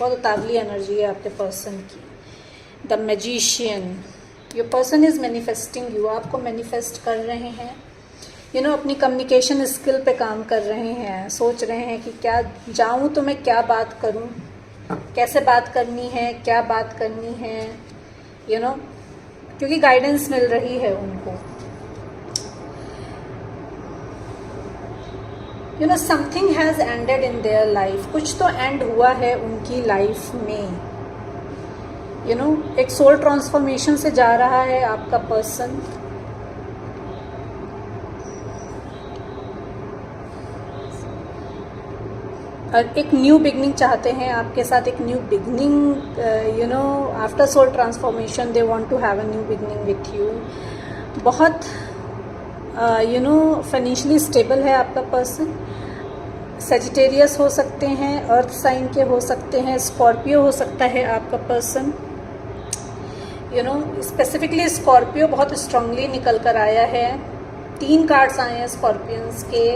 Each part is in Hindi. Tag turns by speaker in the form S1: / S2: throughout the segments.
S1: बहुत उतावली एनर्जी है आपके पर्सन की। The magician, your person is manifesting you, आपको मैनिफेस्ट कर रहे हैं। अपनी कम्युनिकेशन स्किल पे काम कर रहे हैं, सोच रहे हैं कि क्या जाऊं तो मैं क्या बात करूं, कैसे बात करनी है, क्या बात करनी है, क्योंकि गाइडेंस मिल रही है उनको। Something has ended in their life, कुछ तो एंड हुआ है उनकी लाइफ में। एक सोल ट्रांसफॉर्मेशन से जा रहा है आपका पर्सन। और एक न्यू बिगनिंग चाहते हैं आपके साथ, एक new beginning, after soul transformation they want to have a new beginning with you. बहुत फाइनेंशियली स्टेबल है आपका पर्सन। सेजिटेरियस हो सकते हैं, अर्थ साइन के हो सकते हैं, स्कॉर्पियो हो सकता है आपका पर्सन। स्पेसिफिकली स्कॉर्पियो बहुत स्ट्रांगली निकल कर आया है। 3 कार्ड्स आए हैं स्कॉर्पियंस के।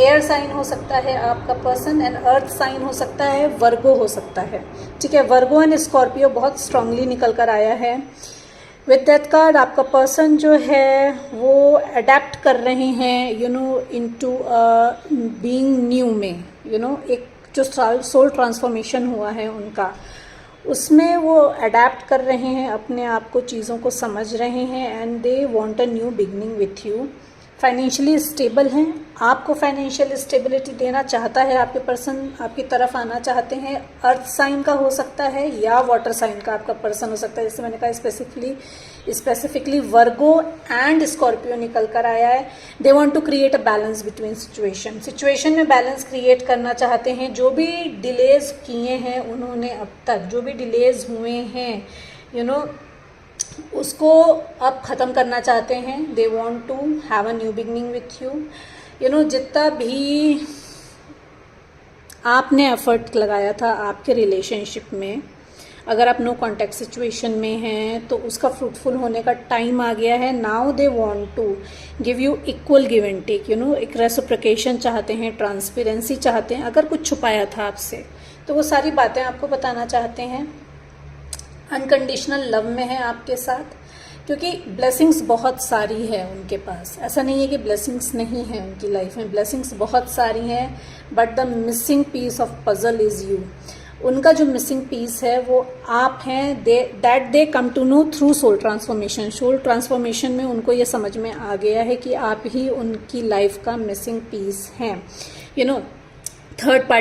S1: एयर साइन हो सकता है आपका पर्सन एंड अर्थ साइन हो सकता है, वर्गो हो सकता है। ठीक है, वर्गो एंड स्कॉर्पियो बहुत स्ट्रांगली निकल कर आया है। विद दैट कार्ड आपका पर्सन जो है वो अडेप्ट कर रहे हैं इनटू बीइंग न्यू में। एक जो सोल ट्रांसफॉर्मेशन हुआ है उनका, उसमें वो अडेप्ट कर रहे हैं, अपने आप को चीज़ों को समझ रहे हैं and they want a new beginning with you. Financially stable हैं, आपको फाइनेंशियल स्टेबिलिटी देना चाहता है आपके पर्सन, आपकी तरफ आना चाहते हैं। अर्थ साइन का हो सकता है या वाटर साइन का आपका पर्सन हो सकता है। जैसे मैंने कहा स्पेसिफिकली वर्गो एंड स्कॉर्पियो निकल कर आया है। They want to create a balance between situation में बैलेंस क्रिएट करना चाहते हैं। जो भी डिलेज किए हैं उन्होंने अब तक, जो भी डिलेज हुए हैं उसको अब ख़त्म करना चाहते हैं। They want to have a new beginning with you. जितना भी आपने एफर्ट लगाया था आपके रिलेशनशिप में, अगर आप नो कॉन्टैक्ट सिचुएशन में हैं तो उसका फ्रूटफुल होने का टाइम आ गया है। Now they want to give you equal give and take, एक रेसिप्रोकेशन चाहते हैं, ट्रांसपेरेंसी चाहते हैं। अगर कुछ छुपाया था आपसे तो वो सारी बातें आपको बताना चाहते हैं। अनकंडीशनल लव में है आपके साथ, क्योंकि ब्लेसिंग्स बहुत सारी है उनके पास। ऐसा नहीं है कि ब्लेसिंग्स नहीं है उनकी लाइफ में, ब्लेसिंग्स बहुत सारी हैं, but the missing piece of puzzle is you. उनका जो मिसिंग पीस है वो आप हैं। That they come to know through soul transformation. Soul transformation में उनको ये समझ में आ गया है कि आप ही उनकी लाइफ का मिसिंग पीस हैं। Third party